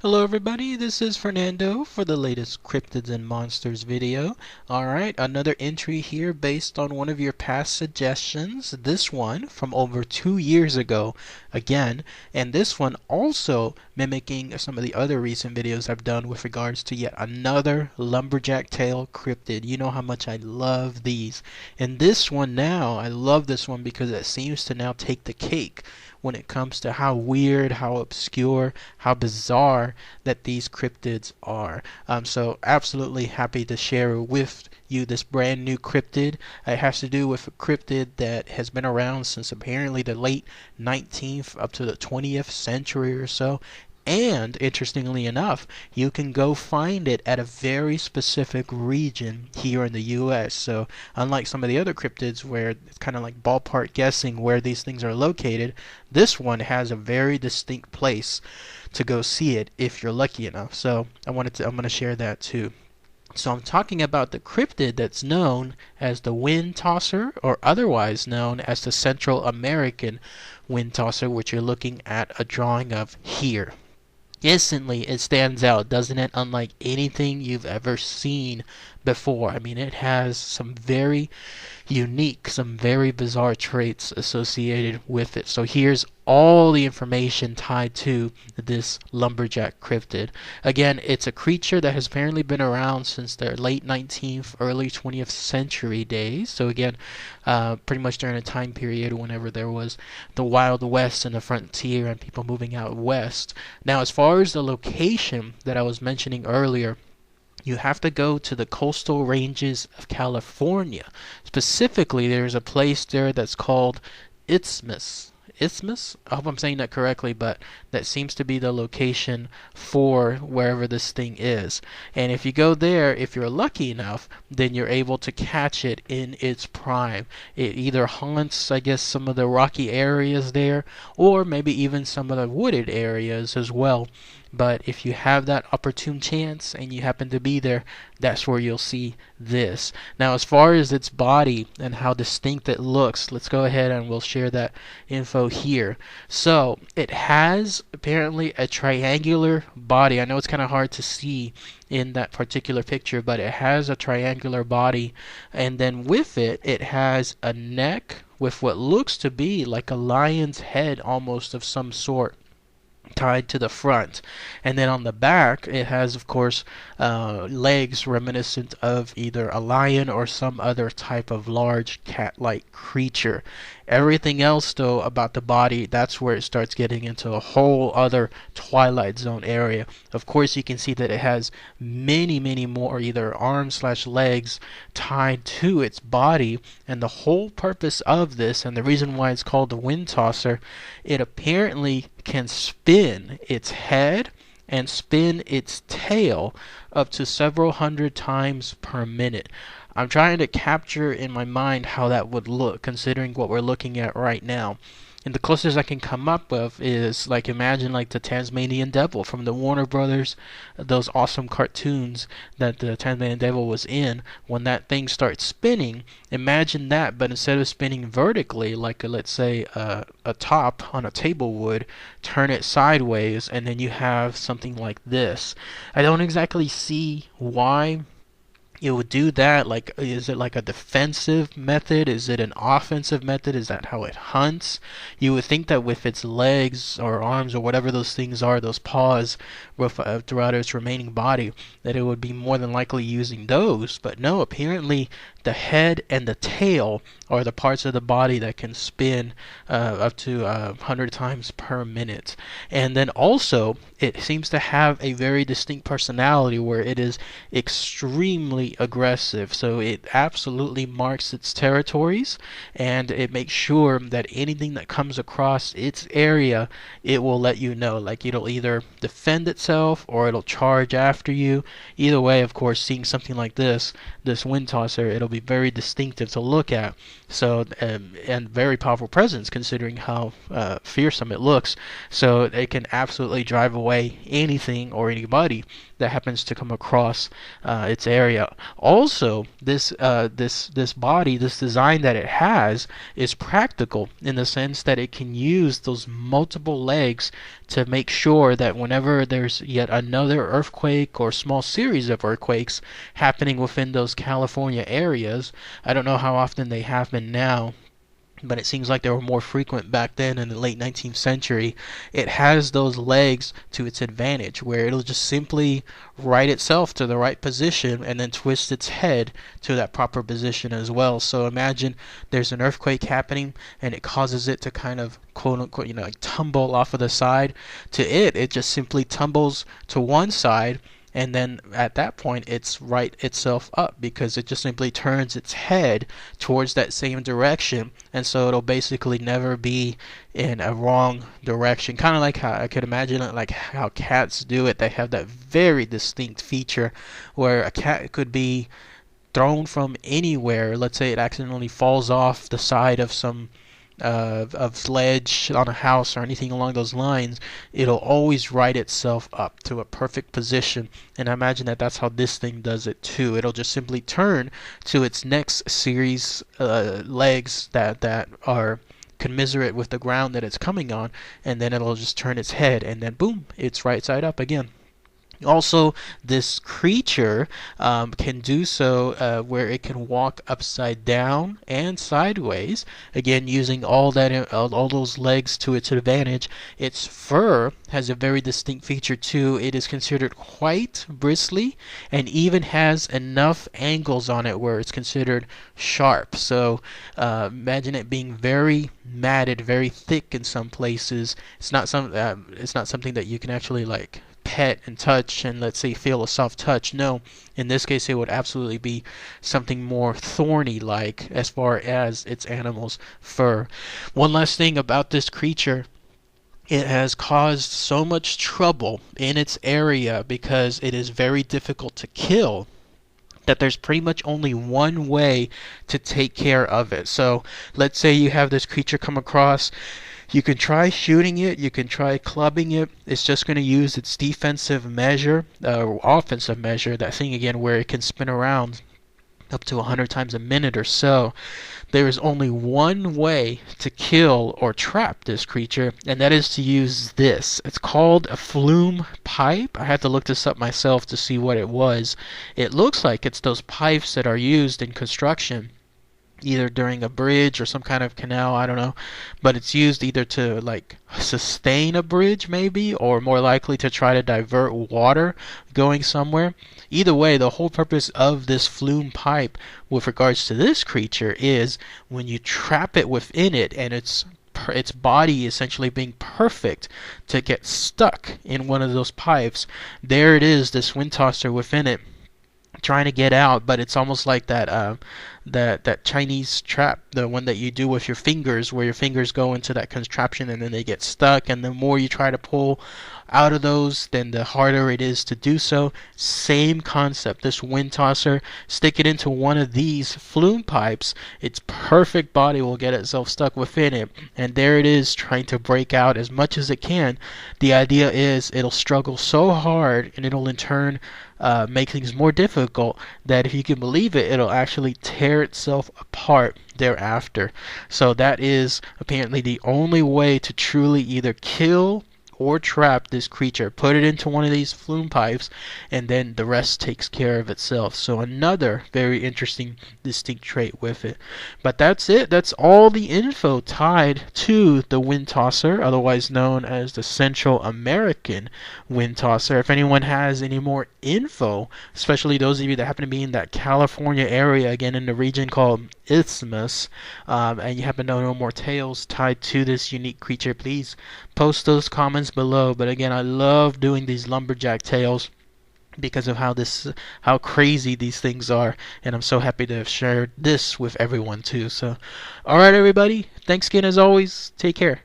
Hello everybody, this is Fernando for the latest Cryptids and Monsters video. Alright, another entry here based on one of your past suggestions. This one from over 2 years ago again, and this one also mimicking some of the other recent videos I've done with regards to yet another lumberjack tail cryptid. You know how much I love these. And this one now, I love this one because it seems to now take the cake when it comes to how weird, how obscure, how bizarre that these cryptids are. So absolutely happy to share with you this brand new cryptid. It has to do with a cryptid that has been around since apparently the late 19th up to the 20th century or so. And interestingly enough, you can go find it at a very specific region here in the US. So unlike some of the other cryptids where it's kind of like ballpark guessing where these things are located, this one has a very distinct place to go see it if you're lucky enough. So I'm going to share that too. So I'm talking about the cryptid that's known as the Whintosser, or otherwise known as the Central American Whintosser, which you're looking at a drawing of here. Instantly it stands out, doesn't it? Unlike anything you've ever seen before. I mean, it has some very unique, some very bizarre traits associated with it. So here's all the information tied to this lumberjack cryptid. Again, it's a creature that has apparently been around since the late 19th, early 20th century days. So again, pretty much during a time period whenever there was the Wild West and the frontier and people moving out west. Now, as far as the location that I was mentioning earlier, you have to go to the coastal ranges of California. Specifically, there's a place there that's called Isthmus. Isthmus? I hope I'm saying that correctly, but that seems to be the location for wherever this thing is. And if you go there, if you're lucky enough, then you're able to catch it in its prime. It either haunts, I guess, some of the rocky areas there, or maybe even some of the wooded areas as well. But if you have that opportune chance and you happen to be there, that's where you'll see this. Now, as far as its body and how distinct it looks, let's go ahead and we'll share that info here. So it has apparently a triangular body. I know it's kind of hard to see in that particular picture, but it has a triangular body, and then with it, it has a neck with what looks to be like a lion's head almost of some sort tied to the front, and then on the back it has, of course, legs reminiscent of either a lion or some other type of large cat-like creature. Everything else though about the body, that's where it starts getting into a whole other Twilight Zone area. Of course, you can see that it has many more either arms slash legs tied to its body, and the whole purpose of this, and the reason why it's called the Whintosser, it apparently can spin its head and spin its tail up to several hundred times per minute. I'm trying to capture in my mind how that would look, considering what we're looking at right now. And the closest I can come up with is, like, imagine like the Tasmanian Devil from the Warner Brothers, those awesome cartoons that the Tasmanian Devil was in. When that thing starts spinning, imagine that, but instead of spinning vertically, like let's say a top on a table would, turn it sideways, and then you have something like this. I don't exactly see why it would do that. Like, is it like a defensive method? Is it an offensive method? Is that how it hunts? You would think that with its legs or arms or whatever those things are, those paws throughout its remaining body, that it would be more than likely using those. But no, apparently the head and the tail are the parts of the body that can spin up to 100 times per minute. And then also, it seems to have a very distinct personality where it is extremely aggressive. So it absolutely marks its territories, and it makes sure that anything that comes across its area, it will let you know. Like, it'll either defend itself or it'll charge after you. Either way, of course, seeing something like this Whintosser, it'll be very distinctive to look at. So and very powerful presence considering how fearsome it looks. So it can absolutely drive away anything or anybody that happens to come across its area. Also, this body, this design that it has, is practical in the sense that it can use those multiple legs to make sure that whenever there's yet another earthquake or small series of earthquakes happening within those California areas, I don't know how often they happen now, but it seems like they were more frequent back then in the late 19th century. It has those legs to its advantage, where it'll just simply right itself to the right position and then twist its head to that proper position as well. So imagine there's an earthquake happening and it causes it to kind of quote unquote, like tumble off of the side. To it just simply tumbles to one side, and then at that point it's right itself up because it just simply turns its head towards that same direction, and so it'll basically never be in a wrong direction. Kind of like how I could imagine it, like how cats do it. They have that very distinct feature where a cat could be thrown from anywhere. Let's say it accidentally falls off the side of some of ledge on a house or anything along those lines, it'll always right itself up to a perfect position. And I imagine that that's how this thing does it too. It'll just simply turn to its next series legs that are commiserate with the ground that it's coming on, and then it'll just turn its head, and then boom, it's right side up again. Also, this creature can do so where it can walk upside down and sideways, again using all those legs to its advantage. Its fur has a very distinct feature too. It is considered quite bristly and even has enough angles on it where it's considered sharp. So imagine it being very matted, very thick in some places. It's not something that you can actually like pet and touch and, let's say, feel a soft touch. No, in this case it would absolutely be something more thorny like as far as its animal's fur. One last thing about this creature: it has caused so much trouble in its area because it is very difficult to kill that there's pretty much only one way to take care of it. So let's say you have this creature come across. You can try shooting it, you can try clubbing it. It's just going to use its defensive measure, or offensive measure, that thing again where it can spin around up to 100 times a minute or so. There is only one way to kill or trap this creature, and that is to use this. It's called a flume pipe. I had to look this up myself to see what it was. It looks like it's those pipes that are used in construction, either during a bridge or some kind of canal, I don't know, but it's used either to like sustain a bridge maybe, or more likely to try to divert water going somewhere. Either way, the whole purpose of this flume pipe with regards to this creature is when you trap it within it and its body essentially being perfect to get stuck in one of those pipes, there it is, this Whintosser within it trying to get out. But it's almost like that Chinese trap, the one that you do with your fingers, where your fingers go into that contraption and then they get stuck, and the more you try to pull out of those, then the harder it is to do so. Same concept. This Whintosser, stick it into one of these flume pipes, its perfect body will get itself stuck within it, and there it is trying to break out as much as it can. The idea is it'll struggle so hard, and it'll in turn make things more difficult, that if you can believe it, it'll actually tear itself apart thereafter. So that is apparently the only way to truly either kill or trap this creature. Put it into one of these flume pipes, and then the rest takes care of itself. So another very interesting distinct trait with it. But that's it. That's all the info tied to the Whintosser, otherwise known as the Central American Whintosser. If anyone has any more info, especially those of you that happen to be in that California area, again in the region called Isthmus, and you happen to know more tales tied to this unique creature, please post those comments below. But again, I love doing these lumberjack tales because of how crazy these things are, and I'm so happy to have shared this with everyone too. So alright everybody, thanks again as always, take care.